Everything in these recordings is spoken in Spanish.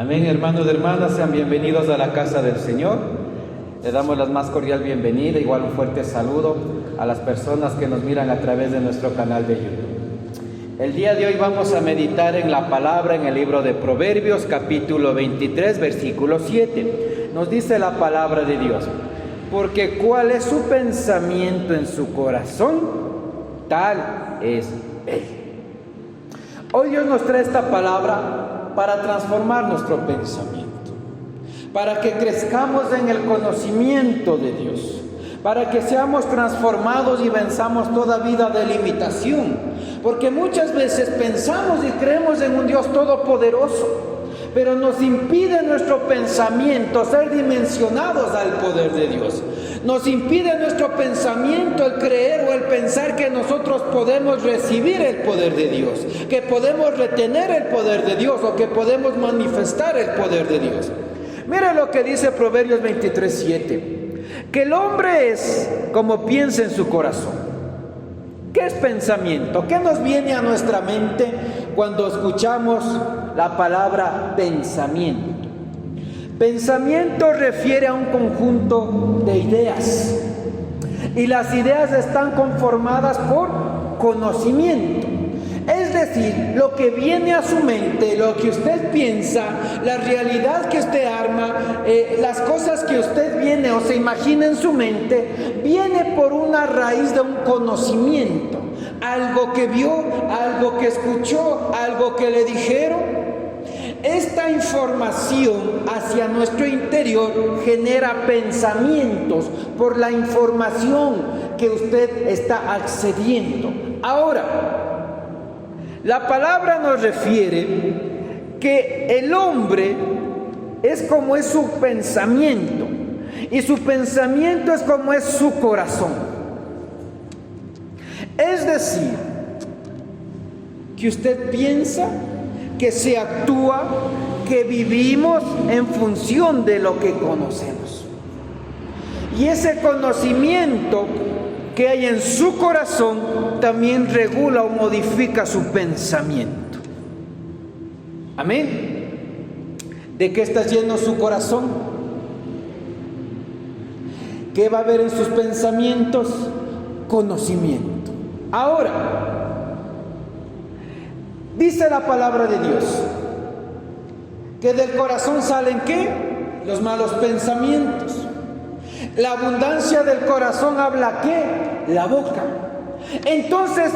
Amén, hermanos y hermanas, sean bienvenidos a la casa del Señor. Le damos la más cordial bienvenida, igual un fuerte saludo a las personas que nos miran a través de nuestro canal de YouTube. El día de hoy vamos a meditar en la palabra en el libro de Proverbios, capítulo 23, versículo 7. Nos dice la palabra de Dios: porque cuál es su pensamiento en su corazón, tal es él. Hoy Dios nos trae esta palabra para transformar nuestro pensamiento, para que crezcamos en el conocimiento de Dios, para que seamos transformados y venzamos toda vida de limitación, porque muchas veces pensamos y creemos en un Dios todopoderoso, pero nos impide nuestro pensamiento ser dimensionados al poder de Dios. Nos impide nuestro pensamiento el creer o el pensar que nosotros podemos recibir el poder de Dios, que podemos retener el poder de Dios o que podemos manifestar el poder de Dios. Mire lo que dice Proverbios 23:7, que el hombre es como piensa en su corazón. ¿Qué es pensamiento? ¿Qué nos viene a nuestra mente cuando escuchamos la palabra pensamiento? Pensamiento refiere a un conjunto de ideas, y las ideas están conformadas por conocimiento. Es decir, lo que viene a su mente, lo que usted piensa, la realidad que usted arma, las cosas que usted viene o se imagina en su mente, viene por una raíz de un conocimiento. Algo que vio, algo que escuchó, algo que le dijeron. Esta información hacia nuestro interior genera pensamientos por la información que usted está accediendo. Ahora, la palabra nos refiere que el hombre es como es su pensamiento, y su pensamiento es como es su corazón. Es decir, que usted piensa, que se actúa, que vivimos en función de lo que conocemos. Y ese conocimiento que hay en su corazón también regula o modifica su pensamiento. Amén. ¿De qué está lleno su corazón? ¿Qué va a haber en sus pensamientos? Conocimiento. Ahora, dice la palabra de Dios que del corazón salen ¿qué? Los malos pensamientos. La abundancia del corazón habla ¿qué? La boca. Entonces,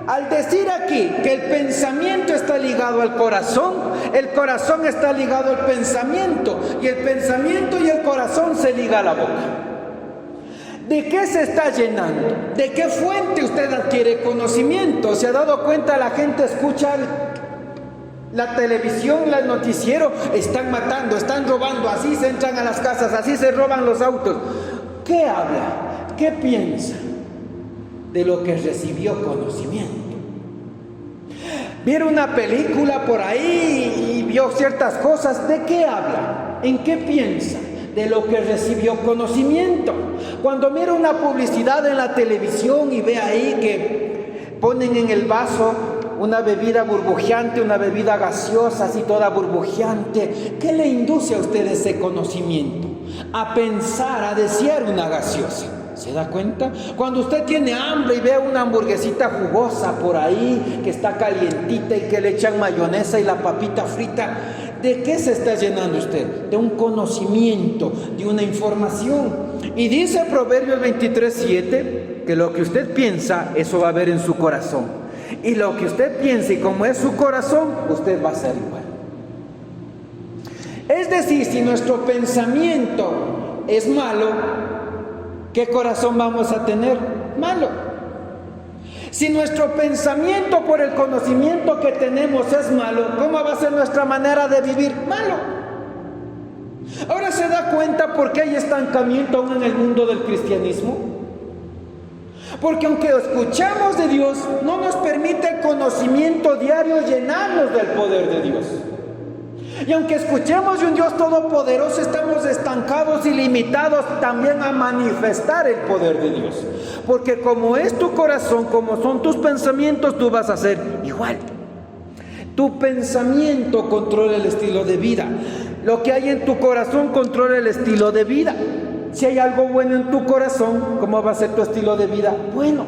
al decir aquí que el pensamiento está ligado al corazón, el corazón está ligado al pensamiento, y el pensamiento y el corazón se liga a la boca. ¿De qué se está llenando? ¿De qué fuente usted adquiere conocimiento? ¿Se ha dado cuenta? La gente escucha la televisión, el noticiero, están matando, están robando, así se entran a las casas, así se roban los autos. ¿Qué habla? ¿Qué piensa? De lo que recibió conocimiento. Vieron una película por ahí y vio ciertas cosas. ¿De qué habla? ¿En qué piensa? De lo que recibió conocimiento. Cuando mira una publicidad en la televisión y ve ahí que ponen en el vaso una bebida burbujeante, una bebida gaseosa, así toda burbujeante, ¿qué le induce a usted ese conocimiento? A pensar, a desear una gaseosa. ¿Se da cuenta? Cuando usted tiene hambre y ve una hamburguesita jugosa por ahí, que está calientita y que le echan mayonesa y la papita frita, ¿de qué se está llenando usted? De un conocimiento, de una información. Y dice Proverbios 23:7 que lo que usted piensa, eso va a haber en su corazón. Y lo que usted piensa y como es su corazón, usted va a ser igual. Es decir, si nuestro pensamiento es malo, ¿qué corazón vamos a tener? Malo. Si nuestro pensamiento por el conocimiento que tenemos es malo, ¿cómo va a ser nuestra manera de vivir? Malo. Ahora se da cuenta por qué hay estancamiento aún en el mundo del cristianismo. Porque aunque escuchamos de Dios, no nos permite el conocimiento diario llenarnos del poder de Dios. Y aunque escuchemos de un Dios todopoderoso, estamos estancados y limitados también a manifestar el poder de Dios. Porque como es tu corazón, como son tus pensamientos, tú vas a ser igual. Tu pensamiento controla el estilo de vida. Lo que hay en tu corazón controla el estilo de vida. Si hay algo bueno en tu corazón, ¿cómo va a ser tu estilo de vida? Bueno.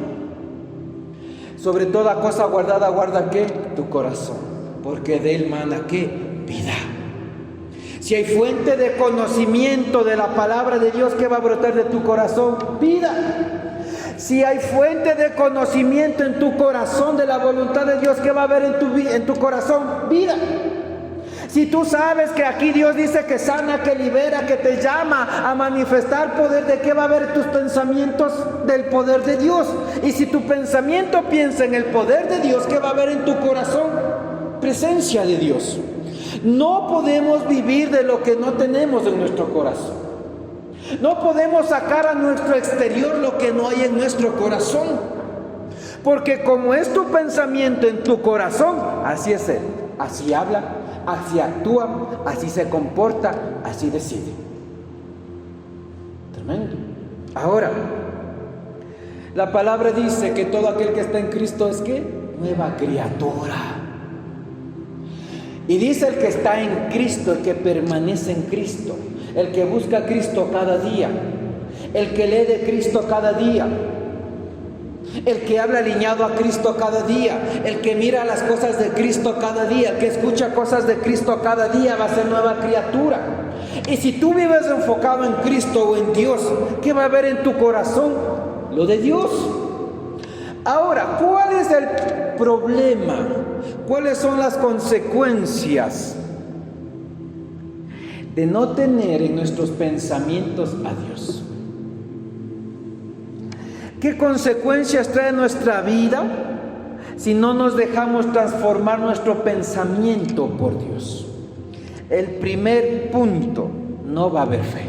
Sobre toda cosa guardada, guarda ¿qué? Tu corazón. Porque de él mana ¿qué? Vida. Si hay fuente de conocimiento de la palabra de Dios, ¿qué va a brotar de tu corazón? Vida. Si hay fuente de conocimiento en tu corazón de la voluntad de Dios, ¿qué va a haber en tu corazón? Vida. Si tú sabes que aquí Dios dice que sana, que libera, que te llama a manifestar poder, ¿de qué va a haber tus pensamientos? Del poder de Dios. Y si tu pensamiento piensa en el poder de Dios, ¿qué va a haber en tu corazón? Presencia de Dios. No podemos vivir de lo que no tenemos en nuestro corazón. No podemos sacar a nuestro exterior lo que no hay en nuestro corazón. Porque como es tu pensamiento en tu corazón, así es Él. Así habla, así actúa, así se comporta, así decide. Tremendo. Ahora, la palabra dice que todo aquel que está en Cristo es ¿qué? Nueva criatura. Y dice el que está en Cristo, el que permanece en Cristo, el que busca a Cristo cada día, el que lee de Cristo cada día, el que habla alineado a Cristo cada día, el que mira las cosas de Cristo cada día, el que escucha cosas de Cristo cada día va a ser nueva criatura. Y si tú vives enfocado en Cristo o en Dios, ¿qué va a haber en tu corazón? Lo de Dios. Ahora, ¿cuál es el problema? ¿Cuáles son las consecuencias de no tener en nuestros pensamientos a Dios? ¿Qué consecuencias trae nuestra vida si no nos dejamos transformar nuestro pensamiento por Dios? El primer punto, no va a haber fe.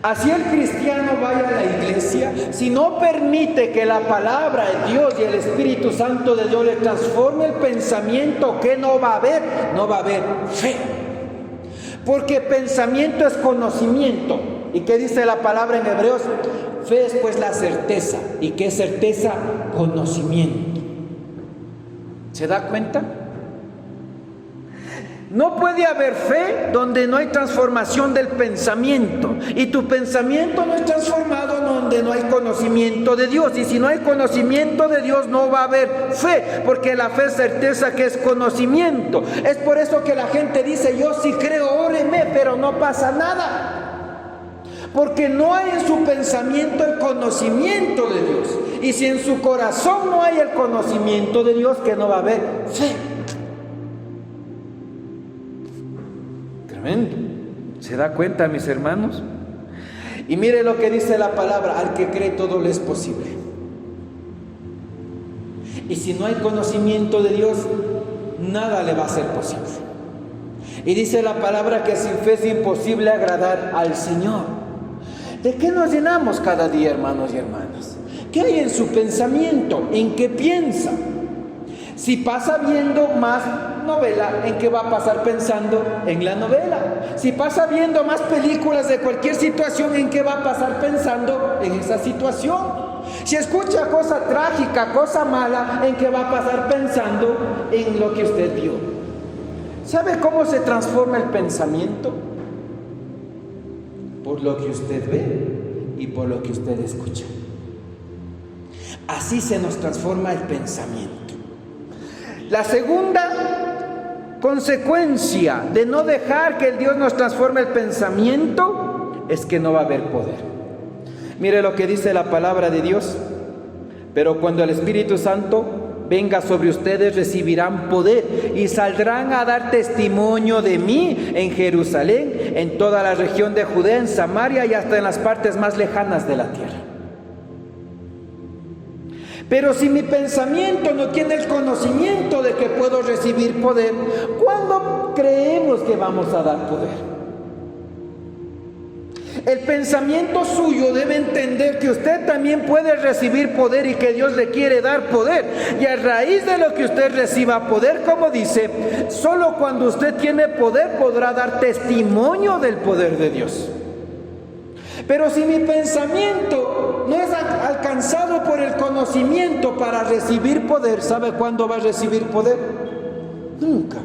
Así el cristiano vaya a la iglesia, si no permite que la palabra de Dios y el Espíritu Santo de Dios le transforme el pensamiento, ¿qué no va a haber? No va a haber fe. Porque pensamiento es conocimiento. ¿Y qué dice la palabra en Hebreos? Fe es pues la certeza. ¿Y qué es certeza? Conocimiento. ¿Se da cuenta? No puede haber fe donde no hay transformación del pensamiento. Y tu pensamiento no es transformado donde no hay conocimiento de Dios. Y si no hay conocimiento de Dios no va a haber fe. Porque la fe es certeza que es conocimiento. Es por eso que la gente dice, yo sí creo, óreme, pero no pasa nada. Porque no hay en su pensamiento el conocimiento de Dios. Y si en su corazón no hay el conocimiento de Dios, que no va a haber fe. Tremendo. ¿Se da cuenta, mis hermanos? Y mire lo que dice la palabra: al que cree todo le es posible. Y si no hay conocimiento de Dios, nada le va a ser posible. Y dice la palabra que sin fe es imposible agradar al Señor. ¿De qué nos llenamos cada día, hermanos y hermanas? ¿Qué hay en su pensamiento? ¿En qué piensa? Si pasa viendo más novela, ¿en qué va a pasar pensando? En la novela. Si pasa viendo más películas de cualquier situación, ¿en qué va a pasar pensando? En esa situación. Si escucha cosa trágica, cosa mala, ¿en qué va a pasar pensando? En lo que usted vio. ¿Sabe cómo se transforma el pensamiento? Por lo que usted ve y por lo que usted escucha. Así se nos transforma el pensamiento. La segunda consecuencia de no dejar que el Dios nos transforme el pensamiento es que no va a haber poder. Mire lo que dice la palabra de Dios: pero cuando el Espíritu Santo venga sobre ustedes, recibirán poder y saldrán a dar testimonio de mí en Jerusalén, en toda la región de Judea, en Samaria y hasta en las partes más lejanas de la tierra. Pero si mi pensamiento no tiene el conocimiento de que puedo recibir poder, ¿cuándo creemos que vamos a dar poder? El pensamiento suyo debe entender que usted también puede recibir poder y que Dios le quiere dar poder. Y a raíz de lo que usted reciba poder, como dice, solo cuando usted tiene poder podrá dar testimonio del poder de Dios. Pero si mi pensamiento no es alcanzado por el conocimiento para recibir poder, ¿sabe cuándo va a recibir poder? Nunca.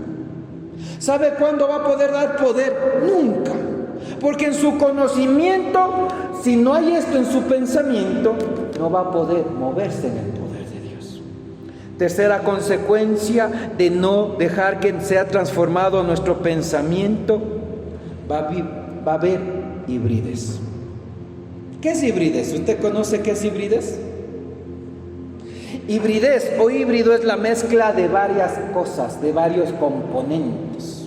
¿Sabe cuándo va a poder dar poder? Nunca. Porque en su conocimiento, si no hay esto en su pensamiento, no va a poder moverse en el poder de Dios. Tercera consecuencia de no dejar que sea transformado nuestro pensamiento, va a haber hibridez. ¿Qué es hibridez? ¿Usted conoce qué es hibridez? Hibridez o híbrido es la mezcla de varias cosas, de varios componentes.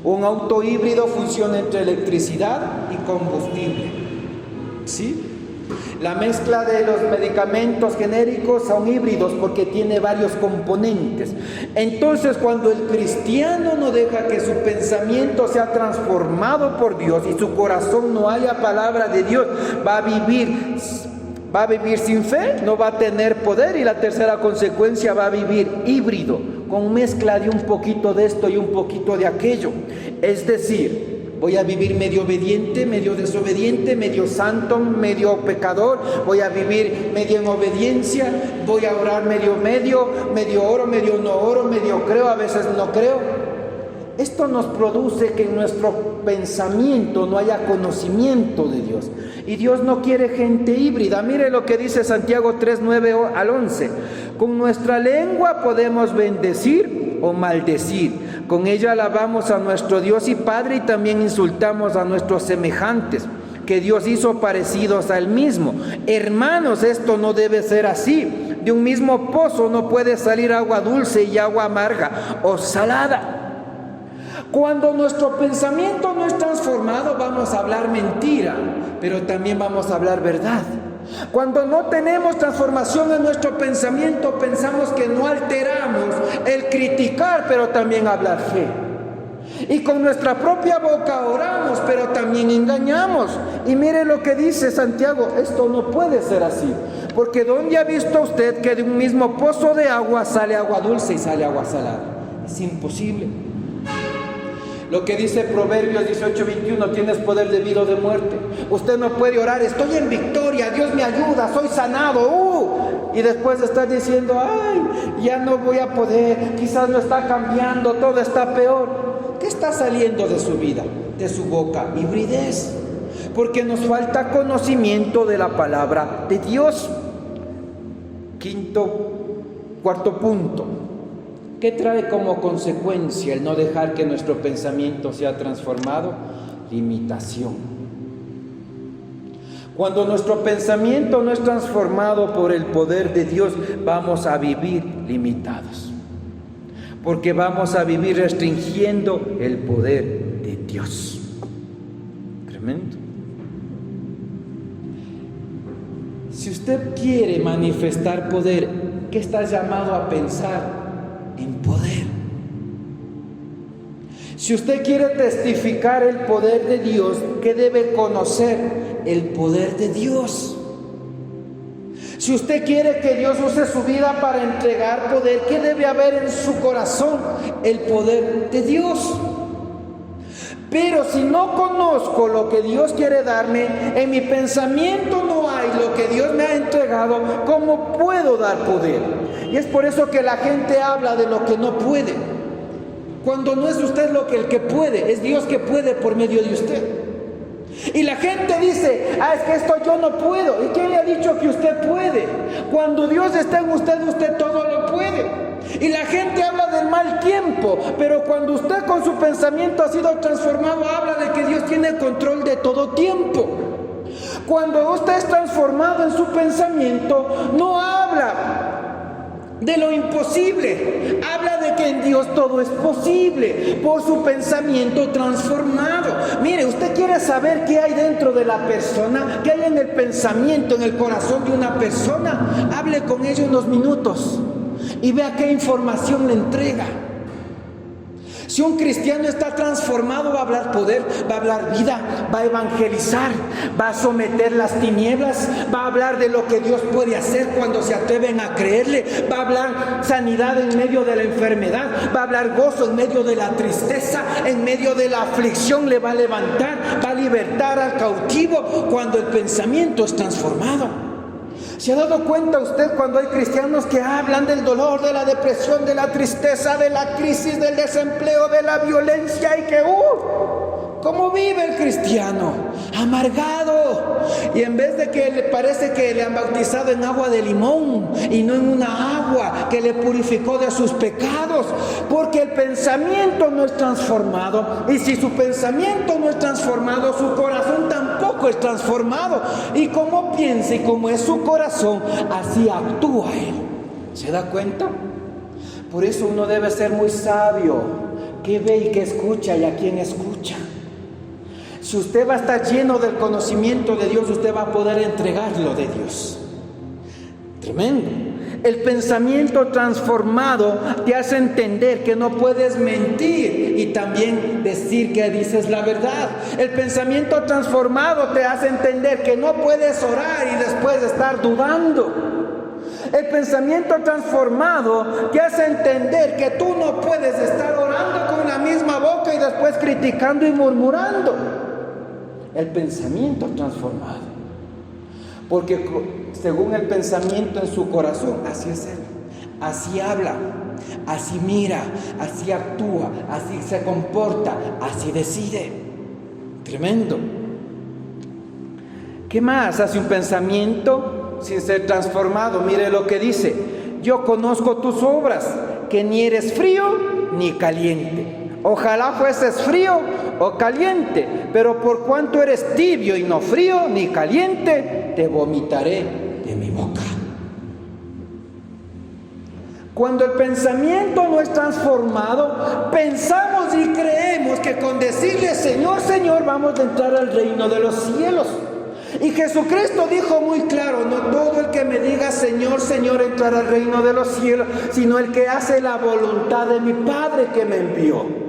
Un auto híbrido funciona entre electricidad y combustible. ¿Sí? La mezcla de los medicamentos genéricos son híbridos porque tiene varios componentes. Entonces, cuando el cristiano no deja que su pensamiento sea transformado por Dios y su corazón no haya palabra de Dios, va a vivir sin fe, no va a tener poder, y la tercera consecuencia, va a vivir híbrido, con mezcla de un poquito de esto y un poquito de aquello. Es decir, voy a vivir medio obediente, medio desobediente, medio santo, medio pecador, voy a vivir medio en obediencia, voy a orar medio oro, medio no oro, medio creo, a veces no creo. Esto nos produce que en nuestro pensamiento no haya conocimiento de Dios. Y Dios no quiere gente híbrida. Mire lo que dice Santiago 3, 9 al 11. Con nuestra lengua podemos bendecir o maldecir. Con ella alabamos a nuestro Dios y Padre, y también insultamos a nuestros semejantes, que Dios hizo parecidos a Él mismo. Hermanos, esto no debe ser así. De un mismo pozo no puede salir agua dulce y agua amarga o salada. Cuando nuestro pensamiento no es transformado, vamos a hablar mentira, pero también vamos a hablar verdad. Cuando no tenemos transformación en nuestro pensamiento, pensamos que no alteramos el criticar, pero también hablar fe. Y con nuestra propia boca oramos, pero también engañamos. Y mire lo que dice Santiago: esto no puede ser así. Porque ¿dónde ha visto usted que de un mismo pozo de agua sale agua dulce y sale agua salada? Es imposible. Lo que dice Proverbios 18:21, tienes poder de vida o de muerte. Usted no puede orar, estoy en victoria, Dios me ayuda, soy sanado, y después estar diciendo, ay, ya no voy a poder, quizás no está cambiando, todo está peor. ¿Qué está saliendo de su vida, de su boca? Hibridez, porque nos falta conocimiento de la palabra de Dios. Cuarto punto. ¿Qué trae como consecuencia el no dejar que nuestro pensamiento sea transformado? Limitación. Cuando nuestro pensamiento no es transformado por el poder de Dios, vamos a vivir limitados. Porque vamos a vivir restringiendo el poder de Dios. Tremendo. Si usted quiere manifestar poder, ¿qué está llamado a pensar? En poder. Si usted quiere testificar el poder de Dios, ¿qué debe conocer? El poder de Dios. Si usted quiere que Dios use su vida para entregar poder, ¿qué debe haber en su corazón? El poder de Dios. Pero si no conozco lo que Dios quiere darme, en mi pensamiento no hay lo que Dios me ha entregado, ¿cómo puedo dar poder? Y es por eso que la gente habla de lo que no puede, cuando no es usted el que puede, es Dios que puede por medio de usted. Y la gente dice, es que esto yo no puedo. ¿Y quién le ha dicho que usted puede? Cuando Dios está en usted, usted todo lo puede. Y la gente habla del mal tiempo, pero cuando usted con su pensamiento ha sido transformado, habla de que Dios tiene control de todo tiempo. Cuando usted es transformado en su pensamiento, no habla de lo imposible, habla de que en Dios todo es posible por su pensamiento transformado. Mire, usted quiere saber qué hay dentro de la persona, qué hay en el pensamiento, en el corazón de una persona, hable con ella unos minutos y vea qué información le entrega. Si un cristiano está transformado, va a hablar poder, va a hablar vida, va a evangelizar, va a someter las tinieblas, va a hablar de lo que Dios puede hacer cuando se atreven a creerle, va a hablar sanidad en medio de la enfermedad, va a hablar gozo en medio de la tristeza, en medio de la aflicción le va a levantar, va a libertar al cautivo cuando el pensamiento es transformado. ¿Se ha dado cuenta usted cuando hay cristianos que hablan del dolor, de la depresión, de la tristeza, de la crisis, del desempleo, de la violencia y que ¿cómo vive el cristiano? Amargado. Y en vez de que le parece que le han bautizado en agua de limón y no en una agua que le purificó de sus pecados, porque el pensamiento no es transformado. Y si su pensamiento no es transformado, su corazón tampoco es transformado. Y como piensa y como es su corazón, así actúa él. ¿Se da cuenta? Por eso uno debe ser muy sabio. ¿Qué ve y qué escucha y a quién escucha? Si usted va a estar lleno del conocimiento de Dios, usted va a poder entregar lo de Dios. Tremendo. El pensamiento transformado te hace entender que no puedes mentir y también decir que dices la verdad. El pensamiento transformado te hace entender que no puedes orar y después estar dudando. El pensamiento transformado te hace entender que tú no puedes estar orando con la misma boca y después criticando y murmurando. El pensamiento transformado. Porque según el pensamiento en su corazón, así es él. Así habla, así mira, así actúa, así se comporta, así decide. Tremendo. ¿Qué más hace un pensamiento sin ser transformado? Mire lo que dice: yo conozco tus obras, que ni eres frío ni caliente. Ojalá fueses frío o caliente, pero por cuanto eres tibio y no frío ni caliente, te vomitaré de mi boca. Cuando el pensamiento no es transformado, pensamos y creemos que con decirle Señor, Señor, vamos a entrar al reino de los cielos. Y Jesucristo dijo muy claro: no todo el que me diga Señor, Señor entrará al reino de los cielos, sino el que hace la voluntad de mi Padre que me envió.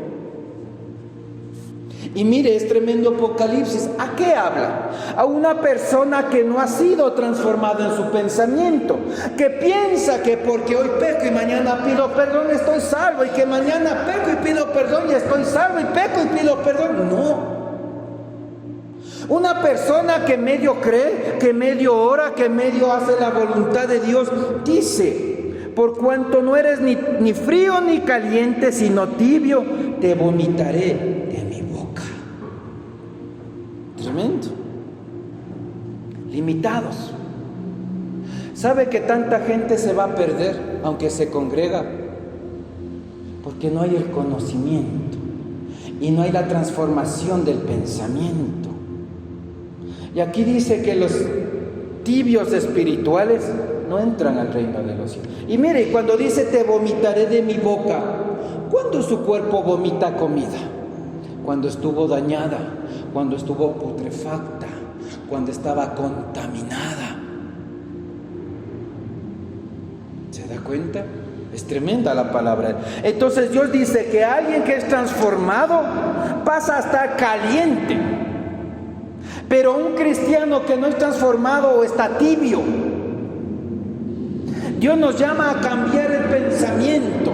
Y mire, es tremendo Apocalipsis. ¿A qué habla? A una persona que no ha sido transformada en su pensamiento, que piensa que porque hoy peco y mañana pido perdón estoy salvo, y que mañana peco y pido perdón y estoy salvo, y peco y pido perdón. No. Una persona que medio cree, que medio ora, que medio hace la voluntad de Dios, dice: por cuanto no eres ni frío ni caliente, sino tibio, te vomitaré de mi boca. Tremendo. Limitados. ¿Sabe que tanta gente se va a perder aunque se congrega? Porque no hay el conocimiento y no hay la transformación del pensamiento. Y aquí dice que los tibios espirituales no entran al reino de los cielos. Y mire, cuando dice te vomitaré de mi boca, ¿cuándo su cuerpo vomita comida? Cuando estuvo dañada, cuando estuvo putrefacta, cuando estaba contaminada. ¿Se da cuenta? Es tremenda la palabra. Entonces Dios dice que alguien que es transformado pasa a estar caliente. Pero un cristiano que no es transformado está tibio. Dios nos llama a cambiar el pensamiento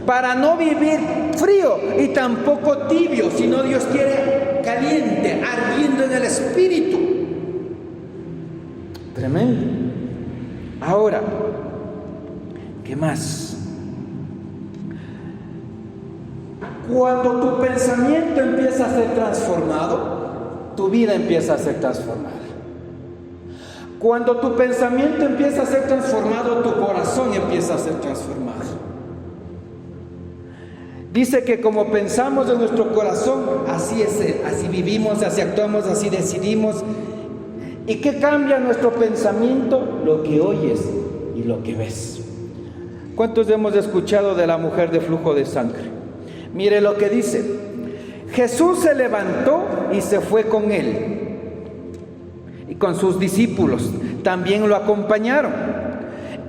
para no vivir frío y tampoco tibio, sino Dios quiere caliente, ardiendo en el espíritu. Tremendo. Ahora, ¿qué más? Cuando tu pensamiento empieza a ser transformado, tu vida empieza a ser transformada. Cuando tu pensamiento empieza a ser transformado, tu corazón empieza a ser transformado. Dice que como pensamos en nuestro corazón, así es Él, así vivimos, así actuamos, así decidimos. ¿Y qué cambia nuestro pensamiento? Lo que oyes y lo que ves. ¿Cuántos hemos escuchado de la mujer de flujo de sangre? Mire lo que dice: Jesús se levantó y se fue con él, y con sus discípulos también lo acompañaron.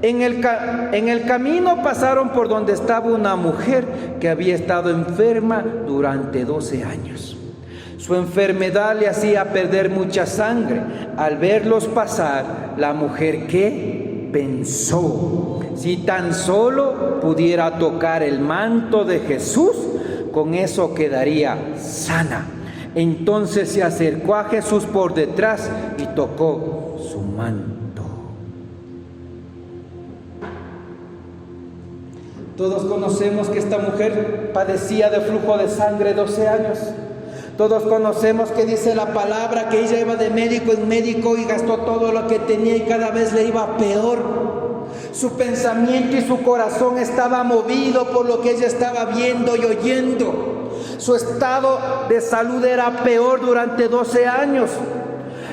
En el camino pasaron por donde estaba una mujer que había estado enferma durante 12 años. Su enfermedad le hacía perder mucha sangre. Al verlos pasar, la mujer, ¿qué? Pensó: si tan solo pudiera tocar el manto de Jesús, con eso quedaría sana. Entonces se acercó a Jesús por detrás y tocó su manto. Todos conocemos que esta mujer padecía de flujo de sangre 12 años. Todos conocemos que dice la palabra que ella iba de médico en médico y gastó todo lo que tenía y cada vez le iba peor. Su pensamiento y su corazón estaba movido por lo que ella estaba viendo y oyendo. Su estado de salud era peor durante 12 años.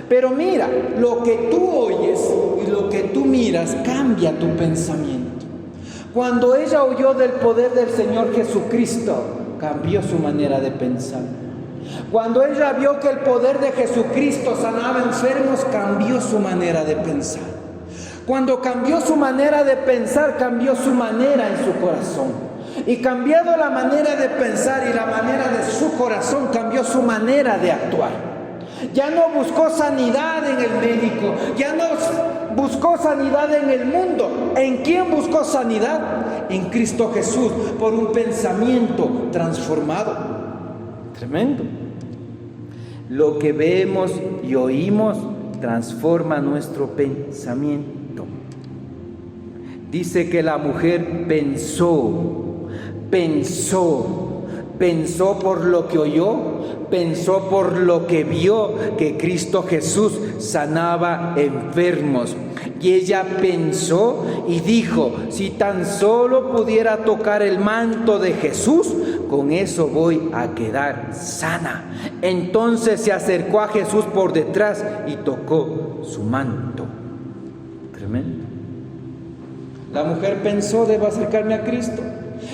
Pero mira, lo que tú oyes y lo que tú miras cambia tu pensamiento. Cuando ella oyó del poder del Señor Jesucristo, cambió su manera de pensar. Cuando ella vio que el poder de Jesucristo sanaba enfermos, cambió su manera de pensar. Cuando cambió su manera de pensar, cambió su manera en su corazón. Y cambiado la manera de pensar y la manera de su corazón, cambió su manera de actuar. Ya no buscó sanidad en el médico, ya no buscó sanidad en el mundo. ¿En quién buscó sanidad? En Cristo Jesús, por un pensamiento transformado. Tremendo. Lo que vemos y oímos transforma nuestro pensamiento. Dice que la mujer pensó por lo que oyó, pensó por lo que vio, que Cristo Jesús sanaba enfermos. Y ella pensó y dijo: si tan solo pudiera tocar el manto de Jesús, con eso voy a quedar sana. Entonces se acercó a Jesús por detrás y tocó su manto. Tremendo. La mujer pensó: debo acercarme a Cristo.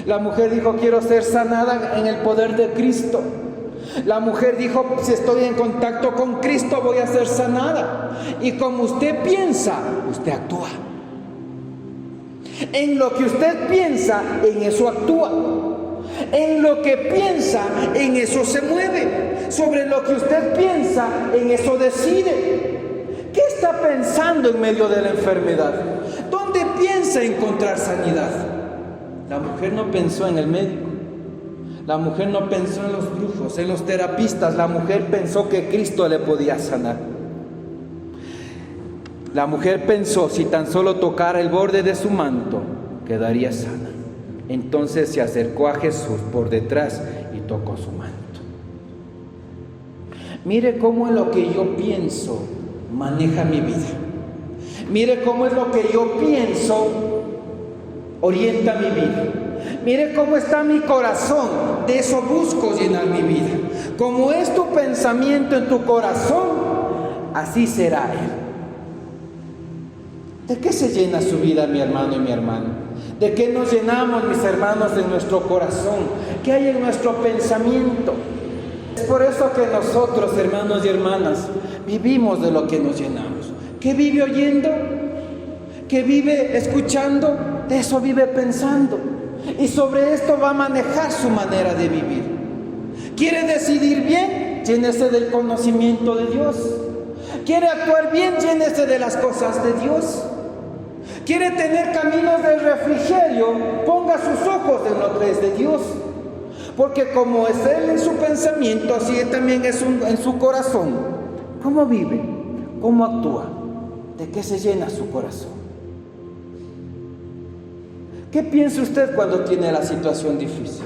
La mujer dijo: quiero ser sanada en el poder de Cristo. La mujer dijo: si estoy en contacto con Cristo voy a ser sanada. Y como usted piensa, usted actúa. En lo que usted piensa, en eso actúa. En lo que piensa, en eso se mueve. Sobre lo que usted piensa, en eso decide. ¿Qué está pensando en medio de la enfermedad? ¿Dónde piensa encontrar sanidad? La mujer no pensó en el médico. La mujer no pensó en los brujos, en los terapistas. La mujer pensó que Cristo le podía sanar. La mujer pensó: si tan solo tocara el borde de su manto, quedaría sana. Entonces se acercó a Jesús por detrás y tocó su manto. Mire cómo es lo que yo pienso maneja mi vida. Mire cómo es lo que yo pienso orienta mi vida. Mire cómo está mi corazón, de eso busco llenar mi vida. Como es tu pensamiento en tu corazón, así será Él. ¿De qué se llena su vida, mi hermano y mi hermana? ¿De qué nos llenamos, mis hermanos, en nuestro corazón? ¿Qué hay en nuestro pensamiento? Es por eso que nosotros, hermanos y hermanas, vivimos de lo que nos llenamos. ¿Qué vive oyendo? ¿Qué vive escuchando? De eso vive pensando. Y sobre esto va a manejar su manera de vivir. ¿Quiere decidir bien? Llénese del conocimiento de Dios. ¿Quiere actuar bien? Llénese de las cosas de Dios. ¿Quiere tener caminos de refrigerio? Ponga sus ojos en lo que es de Dios. Porque como es Él en su pensamiento, así también es en su corazón. ¿Cómo vive? ¿Cómo actúa? ¿De qué se llena su corazón? ¿Qué piensa usted cuando tiene la situación difícil?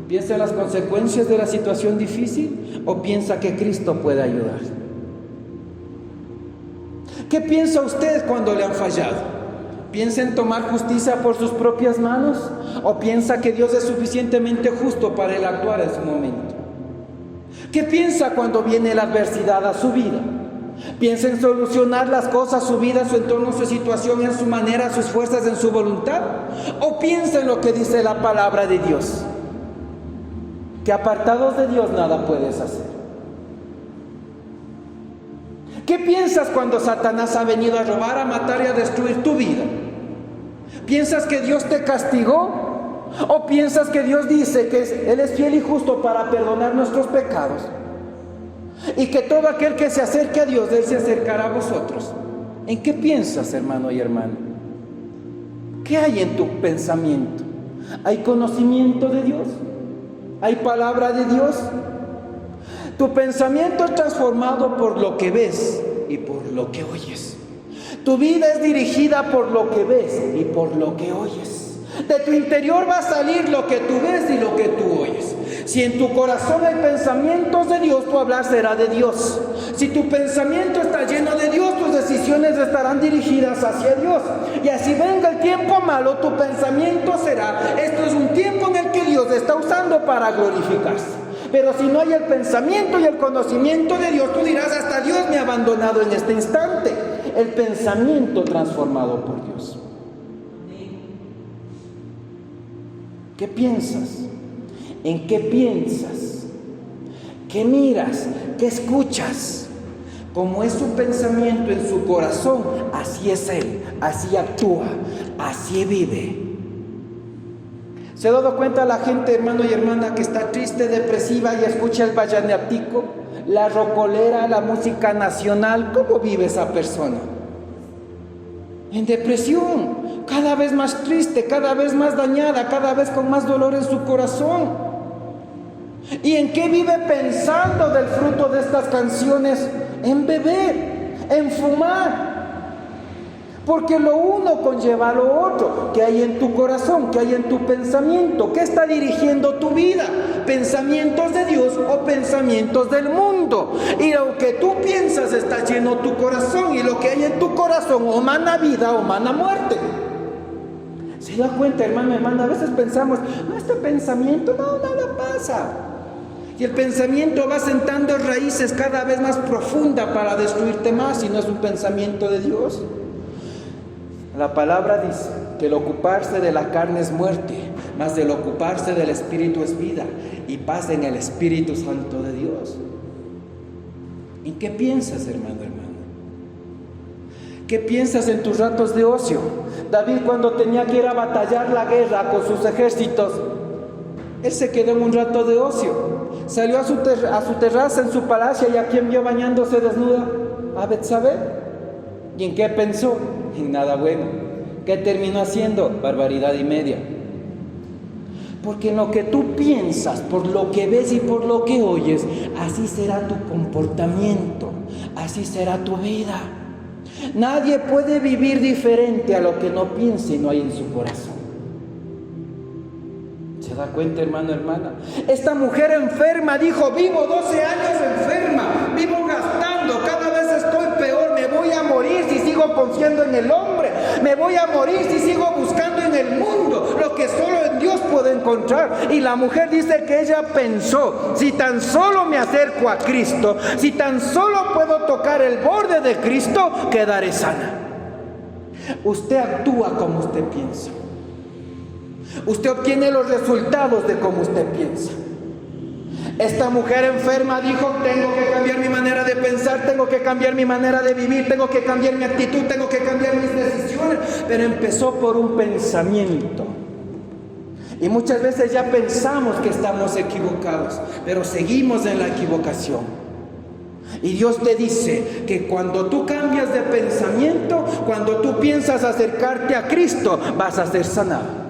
¿Piensa en las consecuencias de la situación difícil o piensa que Cristo puede ayudar? ¿Qué piensa usted cuando le han fallado? ¿Piensa en tomar justicia por sus propias manos o piensa que Dios es suficientemente justo para él actuar en su momento? ¿Qué piensa cuando viene la adversidad a su vida? ¿Piensa en solucionar las cosas, su vida, su entorno, su situación, en su manera, sus fuerzas, en su voluntad? ¿O piensa en lo que dice la palabra de Dios? Que apartados de Dios nada puedes hacer. ¿Qué piensas cuando Satanás ha venido a robar, a matar y a destruir tu vida? ¿Piensas que Dios te castigó? ¿O piensas que Dios dice que Él es fiel y justo para perdonar nuestros pecados? Y que todo aquel que se acerque a Dios, Él se acercará a vosotros. ¿En qué piensas, hermano y hermana? ¿Qué hay en tu pensamiento? ¿Hay conocimiento de Dios? ¿Hay palabra de Dios? Tu pensamiento es transformado por lo que ves y por lo que oyes. Tu vida es dirigida por lo que ves y por lo que oyes. De tu interior va a salir lo que tú ves y lo que tú oyes. Si en tu corazón hay pensamientos de Dios, tu hablar será de Dios. Si tu pensamiento está lleno de Dios, tus decisiones estarán dirigidas hacia Dios. Y así venga el tiempo malo, tu pensamiento será: esto es un tiempo en el que Dios está usando para glorificarse. Pero si no hay el pensamiento y el conocimiento de Dios, tú dirás: hasta Dios me ha abandonado en este instante. El pensamiento transformado por Dios. ¿Qué piensas? ¿En qué piensas? ¿Qué miras? ¿Qué escuchas? Como es su pensamiento en su corazón, así es Él, así actúa, así vive. ¿Se ha dado cuenta la gente, hermano y hermana, que está triste, depresiva y escucha el vallenato, la rocolera, la música nacional? ¿Cómo vive esa persona? En depresión, cada vez más triste, cada vez más dañada, cada vez con más dolor en su corazón. ¿Y en qué vive pensando del fruto de estas canciones? En beber, en fumar. Porque lo uno conlleva lo otro. ¿Qué hay en tu corazón? ¿Qué hay en tu pensamiento? ¿Qué está dirigiendo tu vida? ¿Pensamientos de Dios o pensamientos del mundo? Y lo que tú piensas está lleno tu corazón. Y lo que hay en tu corazón o mana vida o mana muerte. ¿Se da cuenta, hermano, hermana? A veces pensamos: no, este pensamiento, no, nada pasa. Y el pensamiento va sentando raíces cada vez más profundas para destruirte más, y no es un pensamiento de Dios. La palabra dice que el ocuparse de la carne es muerte, mas el ocuparse del Espíritu es vida y paz en el Espíritu Santo de Dios. ¿En qué piensas, hermano, hermana? ¿Qué piensas en tus ratos de ocio? David, cuando tenía que ir a batallar la guerra con sus ejércitos, él se quedó en un rato de ocio. Salió a su terraza en su palacio, y ¿a quién vio bañándose desnuda? A Betsabé. ¿Y en qué pensó? En nada bueno. ¿Qué terminó haciendo? Barbaridad y media. Porque en lo que tú piensas, por lo que ves y por lo que oyes, así será tu comportamiento, así será tu vida. Nadie puede vivir diferente a lo que no piense y no hay en su corazón. ¿Se da cuenta, hermano, hermana? Esta mujer enferma dijo: vivo 12 años enferma, vivo gastando, cada vez estoy peor, me voy a morir si sigo confiando en el hombre, me voy a morir si sigo buscando en el mundo lo que solo en Dios puedo encontrar. Y la mujer dice que ella pensó: si tan solo me acerco a Cristo, si tan solo puedo tocar el borde de Cristo, quedaré sana. Usted actúa como usted piensa. Usted obtiene los resultados de cómo usted piensa. Esta mujer enferma dijo: tengo que cambiar mi manera de pensar, tengo que cambiar mi manera de vivir, tengo que cambiar mi actitud, tengo que cambiar mis decisiones. Pero empezó por un pensamiento. Y muchas veces ya pensamos que estamos equivocados, pero seguimos en la equivocación. Y Dios te dice que cuando tú cambias de pensamiento, cuando tú piensas acercarte a Cristo, vas a ser sanado.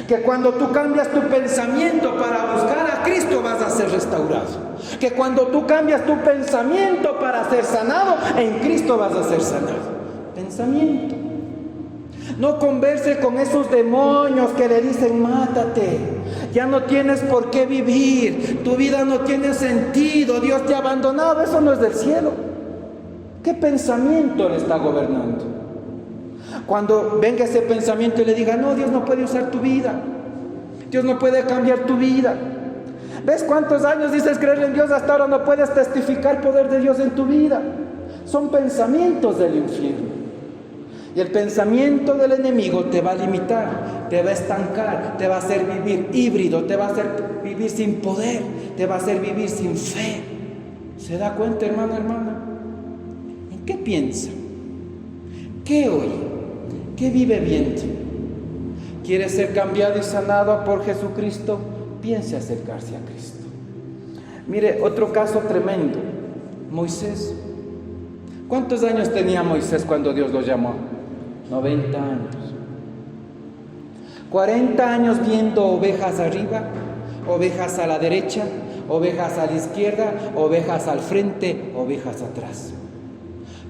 Que cuando tú cambias tu pensamiento para buscar a Cristo, vas a ser restaurado. Que cuando tú cambias tu pensamiento para ser sanado, en Cristo vas a ser sanado. Pensamiento. No converse con esos demonios que le dicen: mátate, ya no tienes por qué vivir, tu vida no tiene sentido, Dios te ha abandonado. Eso no es del cielo. ¿Qué pensamiento le está gobernando? Cuando venga ese pensamiento y le diga: no, Dios no puede usar tu vida, Dios no puede cambiar tu vida. ¿Ves cuántos años dices creer en Dios? Hasta ahora no puedes testificar el poder de Dios en tu vida. Son pensamientos del infierno. Y el pensamiento del enemigo te va a limitar, te va a estancar, te va a hacer vivir híbrido, te va a hacer vivir sin poder, te va a hacer vivir sin fe. ¿Se da cuenta, hermano, hermana? ¿En qué piensa? ¿Qué oye? ¿Qué vive viendo? quiere ser cambiado y sanado por Jesucristo, piense acercarse a Cristo. Mire, otro caso tremendo, Moisés. ¿Cuántos años tenía Moisés cuando Dios lo llamó? 90 años. 40 años viendo ovejas arriba, ovejas a la derecha, ovejas a la izquierda, ovejas al frente, ovejas atrás.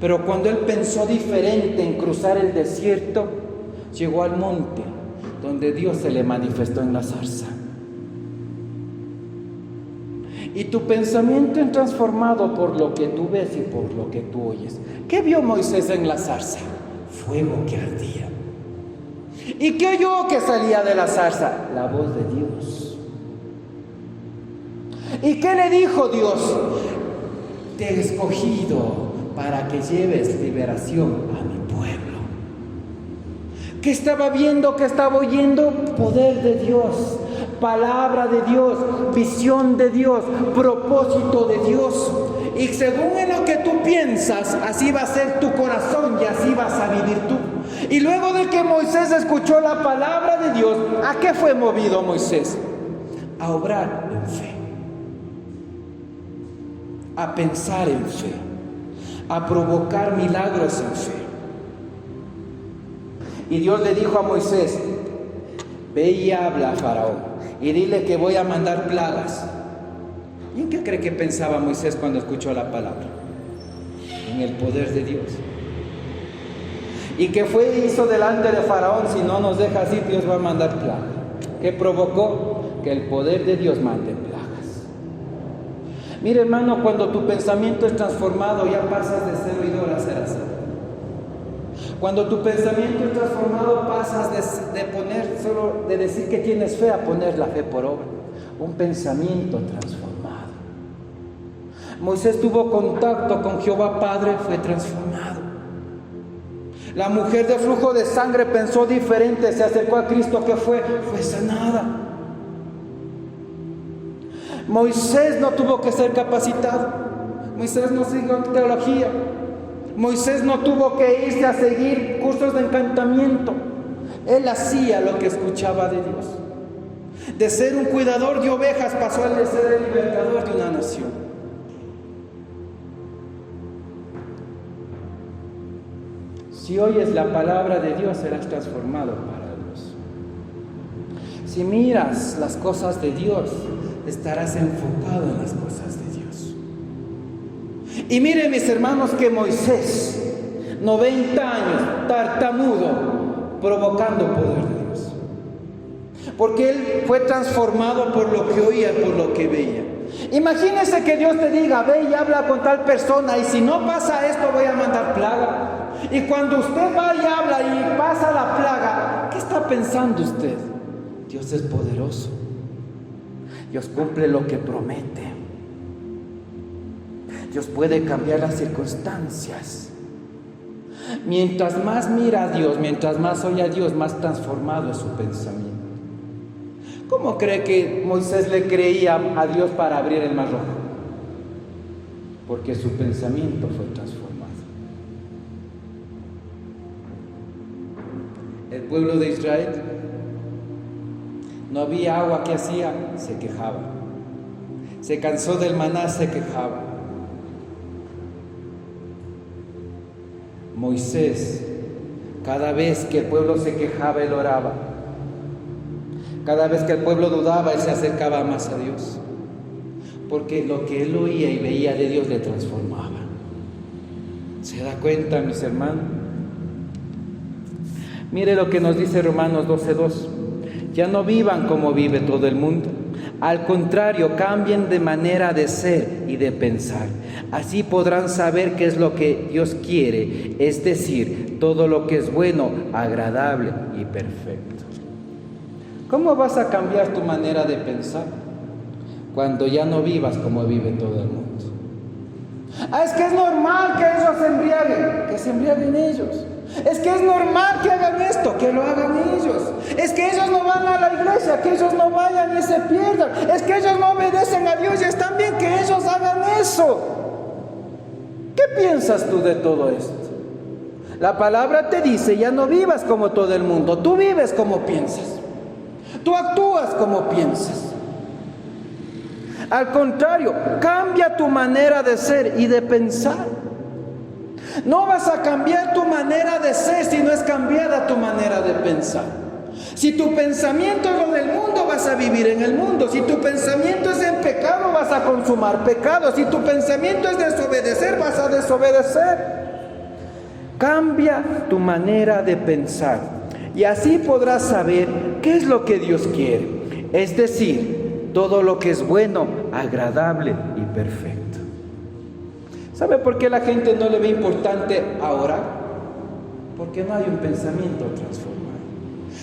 Pero cuando él pensó diferente en cruzar el desierto, llegó al monte donde Dios se le manifestó en la zarza. Y tu pensamiento es transformado por lo que tú ves y por lo que tú oyes. ¿Qué vio Moisés en la zarza? Fuego que ardía. ¿Y qué oyó que salía de la zarza? La voz de Dios. ¿Y qué le dijo Dios? Te he escogido para que lleves liberación a mi pueblo. ¿Qué estaba viendo? ¿Qué estaba oyendo? Poder de Dios, palabra de Dios, visión de Dios, propósito de Dios. Y según en lo que tú piensas, así va a ser tu corazón y así vas a vivir tú. Y luego de que Moisés escuchó la palabra de Dios, ¿a qué fue movido Moisés? A obrar en fe, a pensar en fe, a provocar milagros en fe. Y Dios le dijo a Moisés: ve y habla a Faraón y dile que voy a mandar plagas. ¿Y en qué cree que pensaba Moisés cuando escuchó la palabra? En el poder de Dios. ¿Y qué fue y hizo delante de Faraón? Si no nos deja así, Dios va a mandar plagas. ¿Qué provocó? Que el poder de Dios mande plagas. Mire, hermano, cuando tu pensamiento es transformado, ya pasas de ser oidor a ser hacedor. Cuando tu pensamiento es transformado, pasas de decir que tienes fe a poner la fe por obra. Un pensamiento transformado. Moisés tuvo contacto con Jehová Padre, fue transformado. La mujer de flujo de sangre pensó diferente, se acercó a Cristo, ¿qué fue? Fue sanada. Moisés no tuvo que ser capacitado. Moisés no siguió teología. Moisés no tuvo que irse a seguir cursos de encantamiento. Él hacía lo que escuchaba de Dios. De ser un cuidador de ovejas pasó a ser el libertador de una nación. Si oyes la palabra de Dios, serás transformado para Dios. Si miras las cosas de Dios, estarás enfocado en las cosas de Dios. Y miren, mis hermanos, que Moisés, 90 años, tartamudo, provocando poder de Dios. Porque él fue transformado por lo que oía, por lo que veía. Imagínense que Dios te diga: ve y habla con tal persona, y si no pasa esto, voy a mandar plaga. Y cuando usted va y habla y pasa la plaga, ¿qué está pensando usted? Dios es poderoso. Dios cumple lo que promete. Dios puede cambiar las circunstancias. Mientras más mira a Dios, mientras más oye a Dios, más transformado es su pensamiento. ¿Cómo cree que Moisés le creía a Dios para abrir el mar rojo? Porque su pensamiento fue transformado. El pueblo de Israel, no había agua, ¿qué hacía? Se quejaba. Se cansó del maná, se quejaba. Moisés, cada vez que el pueblo se quejaba, él oraba. Cada vez que el pueblo dudaba, él se acercaba más a Dios. Porque lo que él oía y veía de Dios le transformaba. ¿Se da cuenta, mis hermanos? Mire lo que nos dice Romanos 12:2. Ya no vivan como vive todo el mundo. Al contrario, cambien de manera de ser y de pensar. Así podrán saber qué es lo que Dios quiere, es decir, todo lo que es bueno, agradable y perfecto. ¿Cómo vas a cambiar tu manera de pensar cuando ya no vivas como vive todo el mundo? Es que es normal que ellos se embriaguen, que se embriaguen ellos. Es que es normal que hagan esto, que lo hagan ellos. Es que ellos no van a la iglesia, que ellos no vayan y se pierdan. Es que ellos no obedecen a Dios y está bien que ellos hagan eso. ¿Qué piensas tú de todo esto? La palabra te dice, ya no vivas como todo el mundo, tú vives como piensas, tú actúas como piensas. Al contrario, cambia tu manera de ser y de pensar. No vas a cambiar tu manera de ser si no es cambiada tu manera de pensar. Si tu pensamiento es lo del mundo, vas a vivir en el mundo. Si tu pensamiento es en pecado, vas a consumar pecado. Si tu pensamiento es desobedecer, vas a desobedecer. Cambia tu manera de pensar y así podrás saber qué es lo que Dios quiere. Es decir, todo lo que es bueno, agradable y perfecto. ¿Sabe por qué la gente no le ve importante orar? Porque no hay un pensamiento transformado.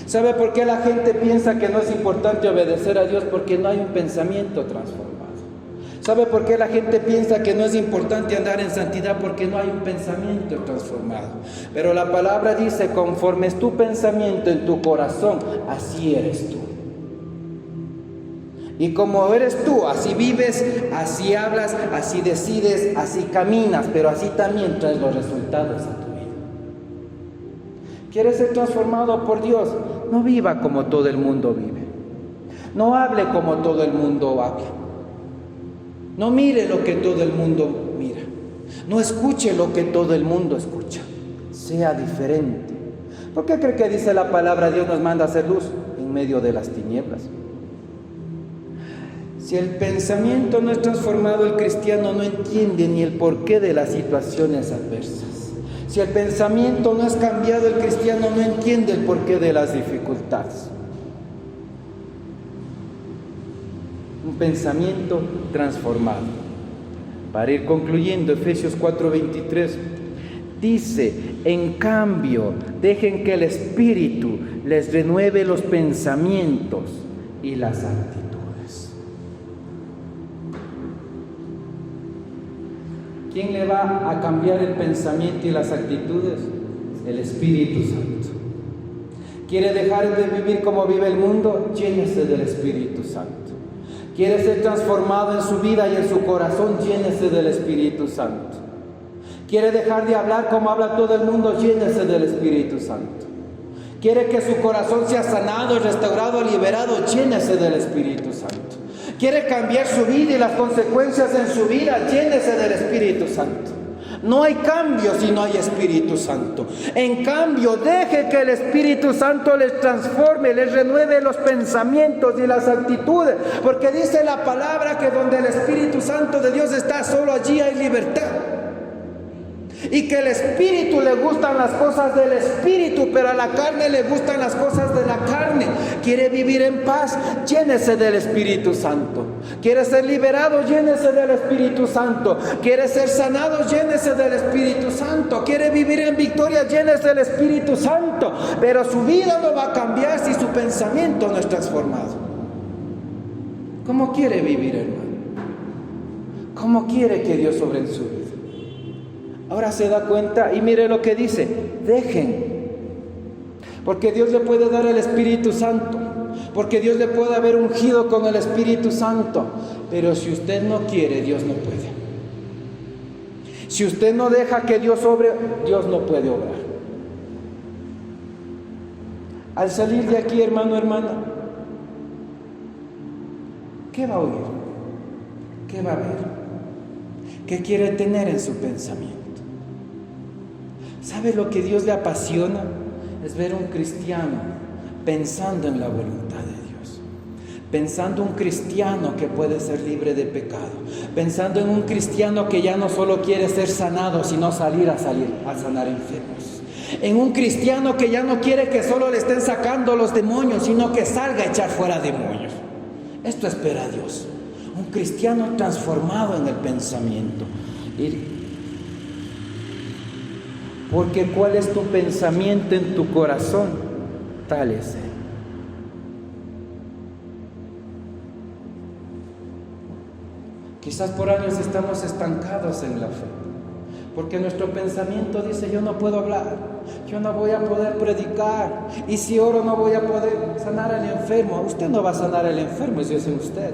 ¿Sabe por qué la gente piensa que no es importante obedecer a Dios? Porque no hay un pensamiento transformado. ¿Sabe por qué la gente piensa que no es importante andar en santidad? Porque no hay un pensamiento transformado. Pero la palabra dice, conforme es tu pensamiento en tu corazón, así eres tú. Y como eres tú, así vives, así hablas, así decides, así caminas, pero así también traes los resultados a tu vida. ¿Quieres ser transformado por Dios? No viva como todo el mundo vive. No hable como todo el mundo habla. No mire lo que todo el mundo mira. No escuche lo que todo el mundo escucha. Sea diferente. ¿Por qué cree que dice la palabra? Dios nos manda a hacer luz en medio de las tinieblas. Si el pensamiento no es transformado, el cristiano no entiende ni el porqué de las situaciones adversas. Si el pensamiento no es cambiado, el cristiano no entiende el porqué de las dificultades. Un pensamiento transformado. Para ir concluyendo, Efesios 4:23 dice, en cambio, dejen que el Espíritu les renueve los pensamientos y las actitudes. ¿Quién le va a cambiar el pensamiento y las actitudes? El Espíritu Santo. ¿Quiere dejar de vivir como vive el mundo? Llénese del Espíritu Santo. ¿Quiere ser transformado en su vida y en su corazón? Llénese del Espíritu Santo. ¿Quiere dejar de hablar como habla todo el mundo? Llénese del Espíritu Santo. ¿Quiere que su corazón sea sanado, restaurado, liberado? Llénese del Espíritu Santo. ¿Quiere cambiar su vida y las consecuencias en su vida? Llénese del Espíritu Santo. No hay cambio si no hay Espíritu Santo. En cambio, deje que el Espíritu Santo les transforme, les renueve los pensamientos y las actitudes. Porque dice la palabra que donde el Espíritu Santo de Dios está, solo allí hay libertad. Y que el Espíritu le gustan las cosas del Espíritu, pero a la carne le gustan las cosas de la carne. ¿Quiere vivir en paz? Llénese del Espíritu Santo. ¿Quiere ser liberado? Llénese del Espíritu Santo. ¿Quiere ser sanado? Llénese del Espíritu Santo. ¿Quiere vivir en victoria? Llénese del Espíritu Santo. Pero su vida no va a cambiar si su pensamiento no es transformado. ¿Cómo quiere vivir, hermano? ¿Cómo quiere que Dios sobre en su vida? Ahora se da cuenta y mire lo que dice, dejen, porque Dios le puede dar el Espíritu Santo, porque Dios le puede haber ungido con el Espíritu Santo, pero si usted no quiere, Dios no puede. Si usted no deja que Dios obre, Dios no puede obrar. Al salir de aquí, hermano, hermana, ¿qué va a oír? ¿Qué va a ver? ¿Qué quiere tener en su pensamiento? ¿Sabe lo que Dios le apasiona? Es ver un cristiano pensando en la voluntad de Dios. Pensando un cristiano que puede ser libre de pecado. Pensando en un cristiano que ya no solo quiere ser sanado, sino salir a sanar enfermos. En un cristiano que ya no quiere que solo le estén sacando los demonios, sino que salga a echar fuera demonios. Esto espera Dios. Un cristiano transformado en el pensamiento. Porque ¿cuál es tu pensamiento en tu corazón? Tal es Él. Quizás por años estamos estancados en la fe. Porque nuestro pensamiento dice, yo no puedo hablar, yo no voy a poder predicar. Y si oro no voy a poder sanar al enfermo. Usted no va a sanar al enfermo, es Dios en usted.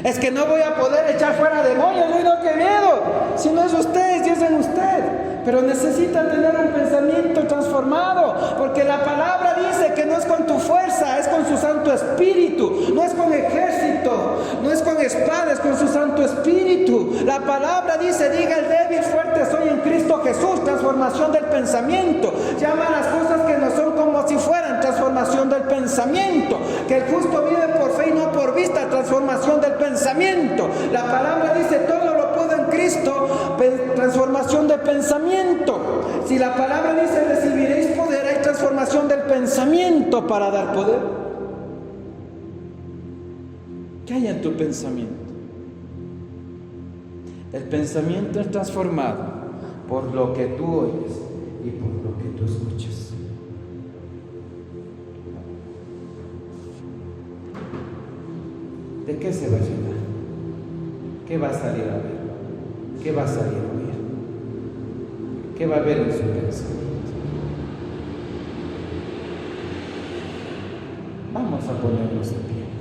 Es que no voy a poder echar fuera demonios, no, qué miedo. Si no es usted, es Dios en usted. pero necesitan tener un pensamiento transformado, porque la palabra dice que no es con tu fuerza, es con su Santo Espíritu, no es con ejército, no es con espada, es con su Santo Espíritu. La palabra dice, diga el débil, fuerte soy en Cristo Jesús, transformación del pensamiento. Llama a las cosas que no son como si fueran, transformación del pensamiento. Que el justo vive por fe y no por vista, transformación del pensamiento. La palabra dice, todo lo puedo en Cristo, transformación de pensamiento. Si la palabra dice, recibiréis poder, hay transformación del pensamiento para dar poder. ¿Qué hay en tu pensamiento? El pensamiento es transformado por lo que tú oyes y por lo que tú escuchas. ¿De qué se va a llenar? ¿Qué va a salir a ver? ¿Qué va a salir a oír? ¿Qué va a haber en su pensamiento? Vamos a ponernos de pie.